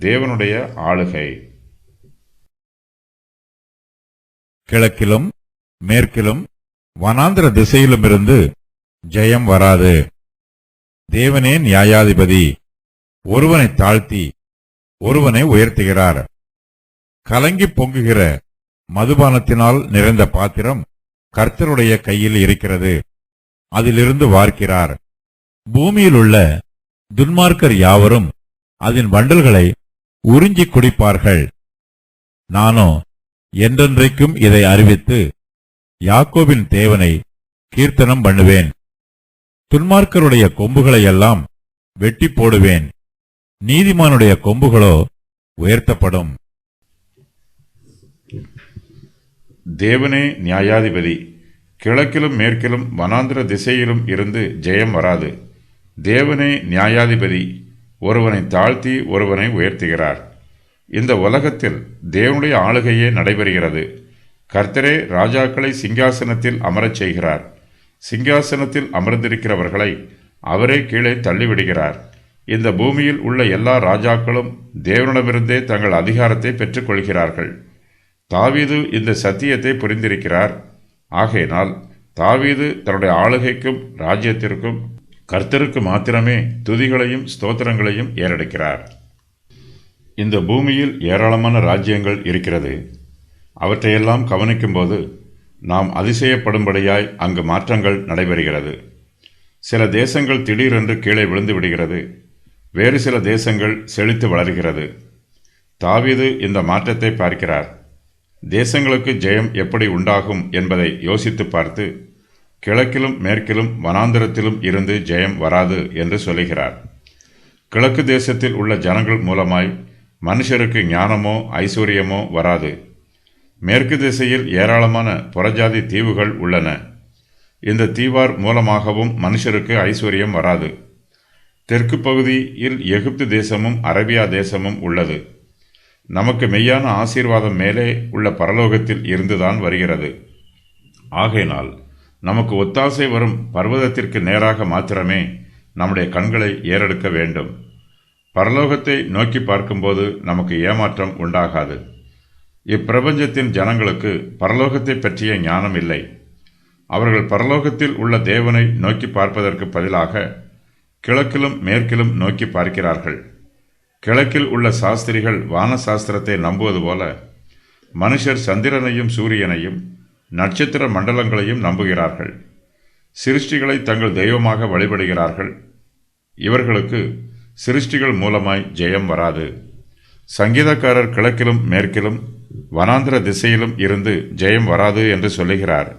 தேவனுடைய ஆளுகை. கிழக்கிலும் மேற்கிலும் வனாந்திர திசையிலுமிருந்து ஜெயம் வராது. தேவனே நியாயாதிபதி. ஒருவனை தாழ்த்தி ஒருவனை உயர்த்துகிறார். கலங்கி பொங்குகிற மதுபானத்தினால் நிறைந்த பாத்திரம் கர்த்தருடைய கையில் இருக்கிறது. அதிலிருந்து வார்க்கிறார். பூமியில் உள்ள துன்மார்க்கர் யாவரும் அதன் வண்டல்களை உறிஞ்சி குடிப்பார்கள். நானோ என்றென்றைக்கும் இதை அறிவித்து யாக்கோபின் தேவனை கீர்த்தனம் பண்ணுவேன். துன்மார்க்கருடைய கொம்புகளையெல்லாம் வெட்டி போடுவேன். நீதிமானுடைய கொம்புகளோ உயர்த்தப்படும். தேவனே நியாயாதிபதி. கிழக்கிலும் மேற்கிலும் வனாந்திர திசையிலும் இருந்து ஜெயம் வராது. தேவனே நியாயாதிபதி. ஒருவனை தாழ்த்தி ஒருவனை உயர்த்துகிறார். இந்த உலகத்தில் தேவனுடைய ஆளுகையே நடைபெறுகிறது. கர்த்தரே ராஜாக்களை சிங்காசனத்தில் அமரச் செய்கிறார். சிங்காசனத்தில் அமர்ந்திருக்கிறவர்களை அவரே கீழே தள்ளிவிடுகிறார். இந்த பூமியில் உள்ள எல்லா ராஜாக்களும் தேவனிடமிருந்தே தங்கள் அதிகாரத்தை பெற்றுக்கொள்கிறார்கள். தாவீது இந்த சத்தியத்தை புரிந்திருக்கிறார். ஆகையினால் தாவீது தன்னுடைய ஆளுகைக்கும் ராஜ்யத்திற்கும் கர்த்தருக்கு மாத்திரமே துதிகளையும் ஸ்தோத்திரங்களையும் ஏறெடுக்கிறார். இந்த பூமியில் ஏராளமான ராஜ்யங்கள் இருக்கிறது. அவற்றையெல்லாம் கவனிக்கும்போது நாம் அதிசயப்படும்படியாய் அங்கு மாற்றங்கள் நடைபெறுகிறது. சில தேசங்கள் திடீரென்று கீழே விழுந்து விடுகிறது. வேறு சில தேசங்கள் செழித்து வளர்கிறது. தாவீது இந்த மாற்றத்தை பார்க்கிறார். தேசங்களுக்கு ஜெயம் எப்படி உண்டாகும் என்பதை யோசித்து பார்த்து கிழக்கிலும் மேற்கிலும் வனாந்திரத்திலும் இருந்து ஜெயம் வராது என்று சொல்லுகிறார். கிழக்கு தேசத்தில் உள்ள ஜனங்கள் மூலமாய் மனுஷருக்கு ஞானமோ ஐஸ்வர்யமோ வராது. மேற்கு திசையில் ஏராளமான புறஜாதி தீவுகள் உள்ளன. இந்த தீவார் மூலமாகவும் மனுஷருக்கு ஐஸ்வர்யம் வராது. தெற்கு பகுதியில் எகிப்து தேசமும் அரேபியா தேசமும் உள்ளது. நமக்கு மெய்யான ஆசீர்வாதம் மேலே உள்ள பரலோகத்தில் இருந்துதான் வருகிறது. ஆகையினால் நமக்கு ஒத்தாசை வரும் பர்வதத்திற்கு நேராக மாத்திரமே நம்முடைய கண்களை ஏறெடுக்க வேண்டும். பரலோகத்தை நோக்கி பார்க்கும்போது நமக்கு ஏமாற்றம் உண்டாகாது. இப்பிரபஞ்சத்தின் ஜனங்களுக்கு பரலோகத்தை பற்றிய ஞானம் இல்லை. அவர்கள் பரலோகத்தில் உள்ள தேவனை நோக்கி பார்ப்பதற்கு பதிலாக கிழக்கிலும் மேற்கிலும் நோக்கி பார்க்கிறார்கள். கிழக்கில் உள்ள சாஸ்திரிகள் வான சாஸ்திரத்தை நம்புவது போல மனுஷர் சந்திரனையும் சூரியனையும் நட்சத்திர மண்டலங்களையும் நம்புகிறார்கள். சிருஷ்டிகளை தங்கள் தெய்வமாக வழிபடுகிறார்கள். இவர்களுக்கு சிருஷ்டிகள் மூலமாய் ஜெயம் வராது. சங்கீதக்காரர் கிழக்கிலும் மேற்கிலும் வனாந்திர திசையிலும் இருந்து ஜெயம் வராது என்று சொல்லுகிறார்.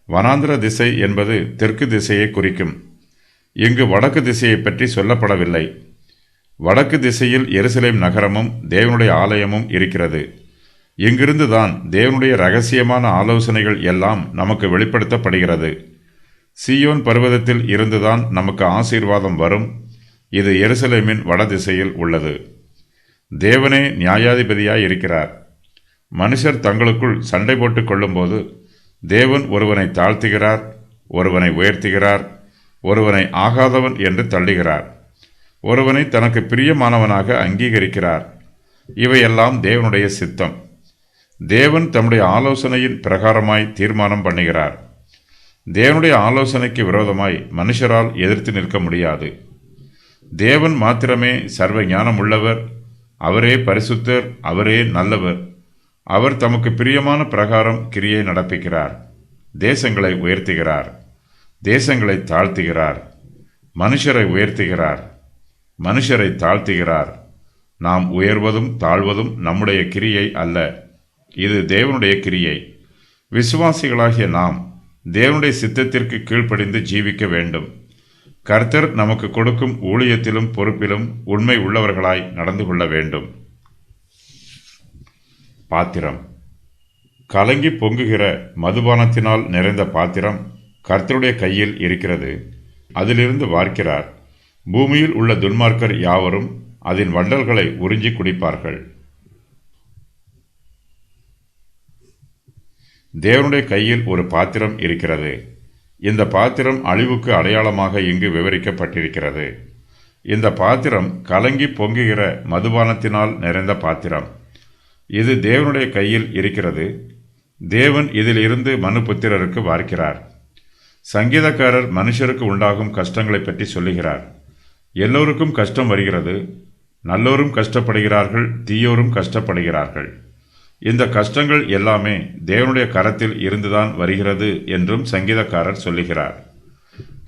வனாந்திர திசை என்பது தெற்கு திசையை குறிக்கும். இங்கு வடக்கு திசையை பற்றி சொல்லப்படவில்லை. வடக்கு திசையில் எருசலேம் நகரமும் தேவனுடைய ஆலயமும் இருக்கிறது. இங்கிருந்துதான் தேவனுடைய ரகசியமான ஆலோசனைகள் எல்லாம் நமக்கு வெளிப்படுத்தப்படுகிறது. சீயோன் பர்வதத்தில் இருந்துதான் நமக்கு ஆசீர்வாதம் வரும். இது எருசலேமின் வடதிசையில் உள்ளது. தேவனே நியாயாதிபதியாய் இருக்கிறார். மனுஷர் தங்களுக்குள் சண்டை போட்டுக் கொள்ளும்போது தேவன் ஒருவனை தாழ்த்துகிறார், ஒருவனை உயர்த்துகிறார், ஒருவனை ஆகாதவன் என்று தள்ளுகிறார், ஒருவனை தனக்கு பிரியமானவனாக அங்கீகரிக்கிறார். இவையெல்லாம் தேவனுடைய சித்தம். தேவன் தம்முடைய ஆலோசனையின் பிரகாரமாய் தீர்மானம் பண்ணுகிறார். தேவனுடைய ஆலோசனைக்கு விரோதமாய் மனுஷரால் எதிர்த்து நிற்க முடியாது. தேவன் மாத்திரமே சர்வ ஞானம் உள்ளவர். அவரே பரிசுத்தர், அவரே நல்லவர். அவர் தமக்கு பிரியமான பிரகாரம் கிரியை நடப்பிக்கிறார். தேசங்களை உயர்த்துகிறார், தேசங்களை தாழ்த்துகிறார். மனுஷரை உயர்த்துகிறார், மனுஷரை தாழ்த்துகிறார். நாம் உயர்வதும் தாழ்வதும் நம்முடைய கிரியை அல்ல, இது தேவனுடைய கிரியை. விசுவாசிகளாகிய நாம் தேவனுடைய சித்தத்திற்கு கீழ்ப்படிந்து ஜீவிக்க வேண்டும். கர்த்தர் நமக்கு கொடுக்கும் ஊழியத்திலும் பொறுப்பிலும் உண்மை உள்ளவர்களாய் நடந்து கொள்ள வேண்டும். பாத்திரம். கலங்கி பொங்குகிற மதுபானத்தினால் நிறைந்த பாத்திரம் கர்த்தருடைய கையில் இருக்கிறது. அதிலிருந்து வார்க்கிறார். பூமியில் உள்ள துன்மார்க்கர் யாவரும் அதன் வண்டல்களை உறிஞ்சி குடிப்பார்கள். தேவனுடைய கையில் ஒரு பாத்திரம் இருக்கிறது. இந்த பாத்திரம் அழிவுக்கு அடையாளமாக இங்கு விவரிக்கப்பட்டிருக்கிறது. இந்த பாத்திரம் கலங்கி பொங்குகிற மதுபானத்தினால் நிறைந்த பாத்திரம். இது தேவனுடைய கையில் இருக்கிறது. தேவன் இதில் இருந்து மனுபுத்திரருக்கு வார்க்கிறார். சங்கீதக்காரர் மனுஷருக்கு உண்டாகும் கஷ்டங்களை பற்றி சொல்லுகிறார். எல்லோருக்கும் கஷ்டம் வருகிறது. நல்லோரும் கஷ்டப்படுகிறார்கள், தீயோரும் கஷ்டப்படுகிறார்கள். இந்த கஷ்டங்கள் எல்லாமே தேவனுடைய கரத்தில் இருந்துதான் வருகிறது என்றும் சங்கீதக்காரர் சொல்லுகிறார்.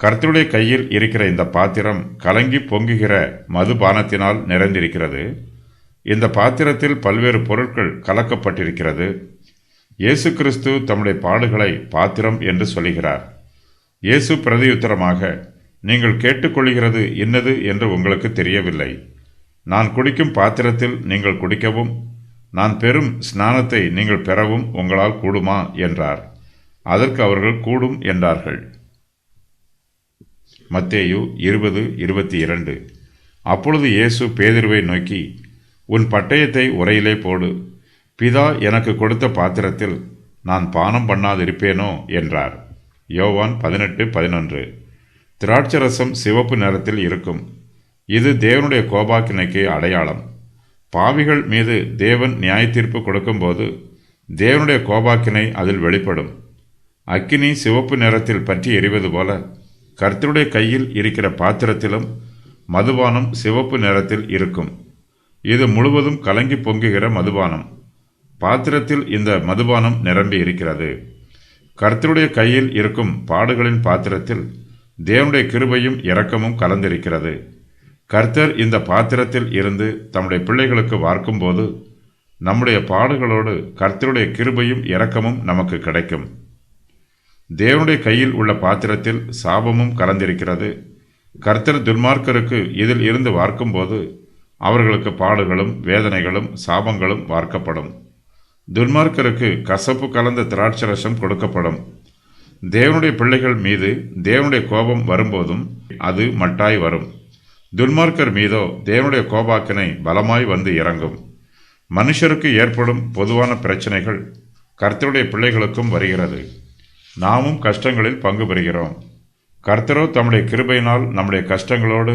கர்த்தருடைய கையில் இருக்கிற இந்த பாத்திரம் கலங்கி பொங்குகிற மதுபானத்தினால் நிறைந்திருக்கிறது. இந்த பாத்திரத்தில் பல்வேறு பொருட்கள் கலக்கப்பட்டிருக்கிறது. இயேசு கிறிஸ்து தம்முடைய பாடுகளை பாத்திரம் என்று சொல்லுகிறார். இயேசு பிரதியுத்தரமாக, நீங்கள் கேட்டுக்கொள்கிறது இன்னது என்று உங்களுக்கு தெரியவில்லை. நான் குடிக்கும் பாத்திரத்தில் நீங்கள் குடிக்கவும், நான் பெறும் ஸ்நானத்தை நீங்கள் பெறவும் உங்களால் கூடுமா என்றார். அதற்கு அவர்கள் கூடும் என்றார்கள். மத்தேயு 20:22. அப்பொழுது இயேசு பேதுருவை நோக்கி, உன் பட்டயத்தை உரையிலே போடு. பிதா எனக்கு கொடுத்த பாத்திரத்தில் நான் பானம் பண்ணாதிருப்பேனோ என்றார். யோவான் 18:11. திராட்சரசம் சிவப்பு நிறத்தில் இருக்கும். இது தேவனுடைய கோபாக்கினைக்கு அடையாளம். பாவிகள் மீது தேவன் நியாயத்தீர்ப்பு கொடுக்கும்போது தேவனுடைய கோபாக்கினை அதில் வெளிப்படும். அக்கினி சிவப்பு நிறத்தில் பற்றி எரிவது போல கர்த்தருடைய கையில் இருக்கிற பாத்திரத்திலும் மதுபானம் சிவப்பு நிறத்தில் இருக்கும். இது முழுவதும் கலங்கி பொங்குகிற மதுபானம். பாத்திரத்தில் இந்த மதுபானம் நிரம்பி இருக்கிறது. கர்த்தருடைய கையில் இருக்கும் பாடுகளின் பாத்திரத்தில் தேவனுடைய கிருபையும் இரக்கமும் கலந்திருக்கிறது. கர்த்தர் இந்த பாத்திரத்தில் இருந்து தம்முடைய பிள்ளைகளுக்கு வார்க்கும்போது நம்முடைய பாடுகளோடு கர்த்தருடைய கிருபையும் இரக்கமும் நமக்கு கிடைக்கும். தேவனுடைய கையில் உள்ள பாத்திரத்தில் சாபமும் கலந்திருக்கிறது. கர்த்தர் துன்மார்க்கருக்கு இதில் இருந்து வார்க்கும்போது அவர்களுக்கு பாடுகளும் வேதனைகளும் சாபங்களும் வார்க்கப்படும். துன்மார்க்கருக்கு கசப்பு கலந்த திராட்சரசம் கொடுக்கப்படும். தேவனுடைய பிள்ளைகள் மீது தேவனுடைய கோபம் வரும்போதும் அது மட்டாய் வரும். துன்மார்க்கர் மீதோ தேவனுடைய கோபாக்கினை பலமாய் வந்து இறங்கும். மனுஷருக்கு ஏற்படும் பொதுவான பிரச்சனைகள் கர்த்தருடைய பிள்ளைகளுக்கும் வருகிறது. நாமும் கஷ்டங்களில் பங்கு பெறுகிறோம். கர்த்தரோ தம்முடைய கிருபையினால் நம்முடைய கஷ்டங்களோடு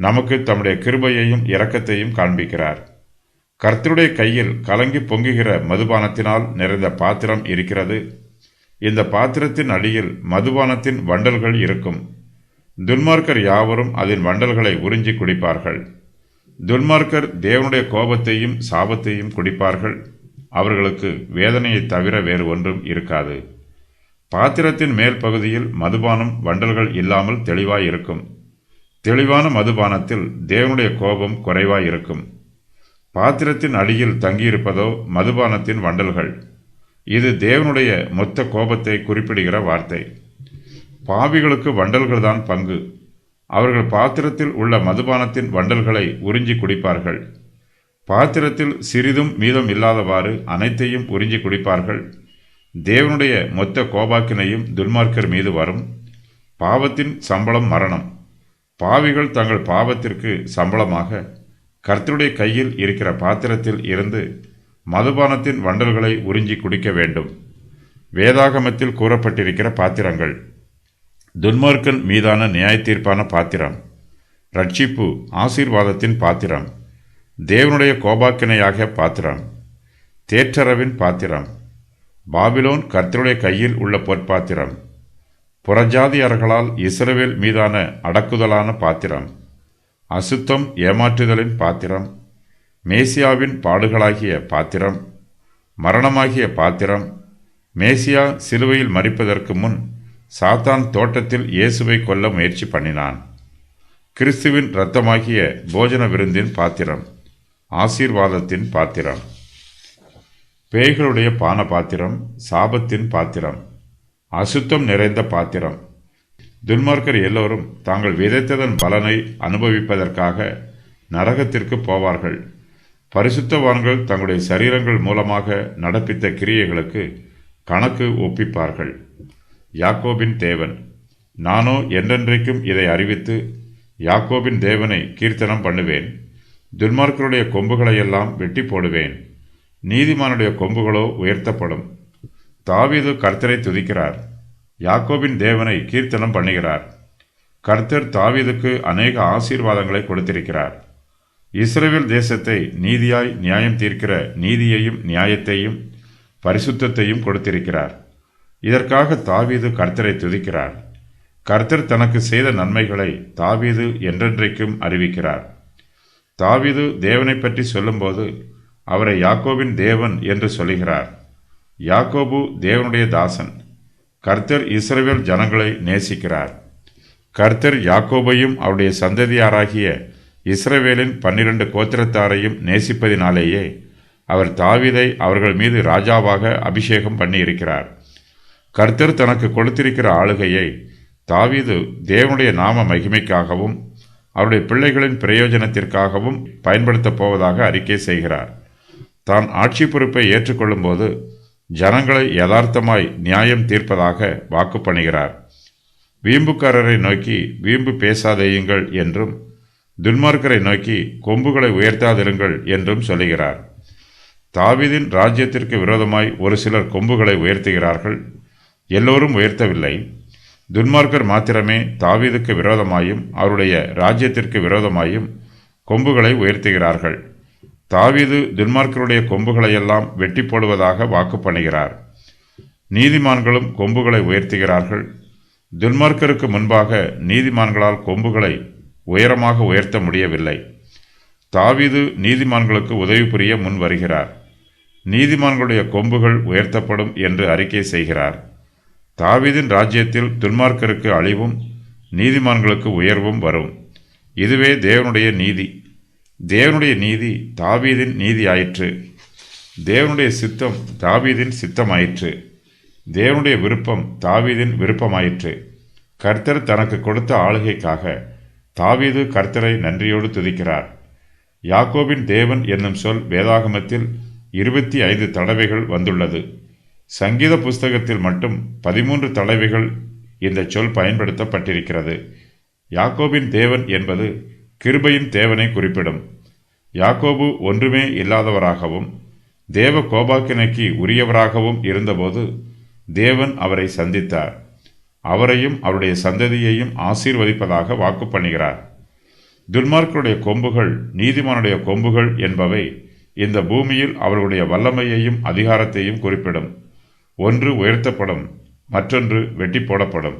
நமக்கு தம்முடைய கிருபையையும் இரக்கத்தையும் காண்பிக்கிறார். கர்த்தருடைய கையில் கலங்கி பொங்குகிற மதுபானத்தினால் நிறைந்த பாத்திரம் இருக்கிறது. இந்த பாத்திரத்தின் அடியில் மதுபானத்தின் வண்டல்கள் இருக்கும். துன்மார்க்கர் யாவரும் அதன் வண்டல்களை உறிஞ்சி குடிப்பார்கள். துன்மார்க்கர் தேவனுடைய கோபத்தையும் சாபத்தையும் குடிப்பார்கள். அவர்களுக்கு வேதனையை தவிர வேறு ஒன்றும் இருக்காது. பாத்திரத்தின் மேல் பகுதியில் மதுபானம் வண்டல்கள் இல்லாமல் தெளிவாய் இருக்கும். தெளிவான மதுபானத்தில் தேவனுடைய கோபம் குறைவாய் இருக்கும். பாத்திரத்தின் அடியில் தங்கியிருப்பதோ மதுபானத்தின் வண்டல்கள். இது தேவனுடைய மொத்த கோபத்தை குறிப்பிடுகிற வார்த்தை. பாவிகளுக்கு வண்டல்கள்தான் பங்கு. அவர்கள் பாத்திரத்தில் உள்ள மதுபானத்தின் வண்டல்களை உறிஞ்சி குடிப்பார்கள். பாத்திரத்தில் சிறிதும் மீதம் இல்லாதவாறு அனைத்தையும் உறிஞ்சி குடிப்பார்கள். தேவனுடைய மொத்த கோபாக்கினையும் துன்மார்க்கர் மீது வரும். பாவத்தின் சம்பளம் மரணம். பாவிகள் தங்கள் பாவத்திற்கு சம்பளமாக கர்த்தருடைய கையில் இருக்கிற பாத்திரத்தில் இருந்து மதுபானத்தின் வண்டல்களை உறிஞ்சி குடிக்க வேண்டும். வேதாகமத்தில் கூறப்பட்டிருக்கிற பாத்திரங்கள்: துன்மார்க்கன் மீதான நியாயத்தீர்ப்பான பாத்திரம், ரட்சிப்பு ஆசீர்வாதத்தின் பாத்திரம், தேவனுடைய கோபாக்கினையாக பாத்திரம், தேற்றரவின் பாத்திரம், பாபிலோன் கர்த்தருடைய கையில் உள்ள பொற்பாத்திரம், புறஜாதியர்களால் இஸ்ரவேல் மீதான அடக்குதலான பாத்திரம், அசுத்தம் ஏமாற்றுதலின் பாத்திரம், மேசியாவின் பாடுகளாகிய பாத்திரம், மரணமாகிய பாத்திரம். மேசியா சிலுவையில் மரிப்பதற்கு முன் சாத்தான் தோட்டத்தில் இயேசுவை கொல்ல முயற்சி பண்ணினான். கிறிஸ்துவின் இரத்தமாகிய போஜன விருந்தின் பாத்திரம், ஆசீர்வாதத்தின் பாத்திரம், பேய்களுடைய பான பாத்திரம், சாபத்தின் பாத்திரம், அசுத்தம் நிறைந்த பாத்திரம். துன்மார்க்கர் எல்லோரும் தாங்கள் விதைத்ததன் பலனை அனுபவிப்பதற்காக நரகத்திற்கு போவார்கள். பரிசுத்தவான்கள் தங்களுடைய சரீரங்கள் மூலமாக நடப்பித்த கிரியைகளுக்கு கணக்கு ஒப்பிப்பார்கள். யாக்கோபின் தேவன்: நானோ என்றென்றைக்கும் இதை அறிவித்து யாக்கோபின் தேவனை கீர்த்தனம் பண்ணுவேன். துன்மார்க்கருடைய கொம்புகளையெல்லாம் வெட்டி போடுவேன், நீதிமானுடைய கொம்புகளோ உயர்த்தப்படும். தாவீது கர்த்தரை துதிக்கிறார், யாக்கோபின் தேவனை கீர்த்தனம் பண்ணுகிறார். கர்த்தர் தாவீதுக்கு அநேக ஆசீர்வாதங்களை கொடுத்திருக்கிறார். இஸ்ரவேல் தேசத்தை நீதியாய் நியாயம் தீர்க்கிற நீதியையும் நியாயத்தையும் பரிசுத்தத்தையும் கொடுத்திருக்கிறார். இதற்காக தாவீது கர்த்தரை துதிக்கிறார். கர்த்தர் தனக்கு செய்த நன்மைகளை தாவீது என்றென்றைக்கும் அறிவிக்கிறார். தாவீது தேவனை பற்றி சொல்லும்போது அவரை யாக்கோபின் தேவன் என்று சொல்லுகிறார். யாக்கோபு தேவனுடைய தாசன். கர்த்தர் இஸ்ரவேல் ஜனங்களை நேசிக்கிறார். கர்த்தர் யாக்கோபையும் அவருடைய சந்ததியாராகிய இஸ்ரவேலின் 12 கோத்திரத்தாரையும் நேசிப்பதினாலேயே அவர் தாவீதை அவர்கள் மீது ராஜாவாக அபிஷேகம் பண்ணியிருக்கிறார். கர்த்தர் தனக்கு கொடுத்திருக்கிற ஆளுகையை தாவீது தேவனுடைய நாம மகிமைக்காகவும் அவருடைய பிள்ளைகளின் பிரயோஜனத்திற்காகவும் பயன்படுத்தப் போவதாக அறிக்கை செய்கிறார். தான் ஆட்சி பொறுப்பை ஏற்றுக்கொள்ளும் போது ஜனங்களை யதார்த்தமாய் நியாயம் தீர்ப்பதாக வாக்கு பண்ணுகிறார். வீம்புக்காரரை நோக்கி வீம்பு பேசாதேயுங்கள் என்றும் துன்மார்க்கரை நோக்கி கொம்புகளை உயர்த்தாதிருங்கள் என்றும் சொல்லுகிறார். தாவீதின் ராஜ்யத்திற்கு விரோதமாய் ஒரு சிலர் கொம்புகளை உயர்த்துகிறார்கள். எல்லோரும் உயர்த்தவில்லை. துன்மார்க்கர் மாத்திரமே தாவீதுக்கு விரோதமாயும் அவருடைய ராஜ்யத்திற்கு விரோதமாயும் கொம்புகளை உயர்த்துகிறார்கள். தாவீது துன்மார்க்கருடைய கொம்புகளையெல்லாம் வெட்டி போடுவதாக வாக்கு பண்ணுகிறார். நீதிமான்களும் கொம்புகளை உயர்த்துகிறார்கள். துன்மார்க்கருக்கு முன்பாக நீதிமான்களால் கொம்புகளை உயரமாக உயர்த்த முடியவில்லை. தாவீது நீதிமான்களுக்கு உதவி புரிய முன் வருகிறார். நீதிமான்களுடைய கொம்புகள் உயர்த்தப்படும் என்று அறிக்கை செய்கிறார். தாவீதின் ராஜ்யத்தில் துன்மார்க்கருக்கு அழிவும் நீதிமான்களுக்கு உயர்வும் வரும். இதுவே தேவனுடைய நீதி. தேவனுடைய நீதி தாவீதின் நீதி ஆயிற்று. தேவனுடைய சித்தம் தாவீதின் சித்தமாயிற்று. தேவனுடைய விருப்பம் தாவீதின் விருப்பமாயிற்று. கர்த்தர் தனக்கு கொடுத்த ஆளுகைக்காக தாவீது கர்த்தரை நன்றியோடு துதிக்கிறார். யாக்கோபின் தேவன் என்னும் சொல் வேதாகமத்தில் 25 தடவைகள் வந்துள்ளது. சங்கீத புஸ்தகத்தில் மட்டும் 13 தடவைகள் இந்த சொல் பயன்படுத்தப்பட்டிருக்கிறது. யாக்கோபின் தேவன் என்பது கிருபையின் தேவனை குறிப்பிடும். யாக்கோபு ஒன்றுமே இல்லாதவராகவும் தேவ கோபாக்கினைக்கு உரியவராகவும் இருந்தபோது தேவன் அவரை சந்தித்தார். அவரையும் அவருடைய சந்ததியையும் ஆசீர்வதிப்பதாக வாக்கு பண்ணுகிறார். துன்மார்க்கருடைய கொம்புகள் நீதிமானுடைய கொம்புகள் என்பவை இந்த பூமியில் அவர்களுடைய வல்லமையையும் அதிகாரத்தையும் குறிப்பிடும். ஒன்று உயர்த்தப்படும், மற்றொன்று வெட்டி போடப்படும்.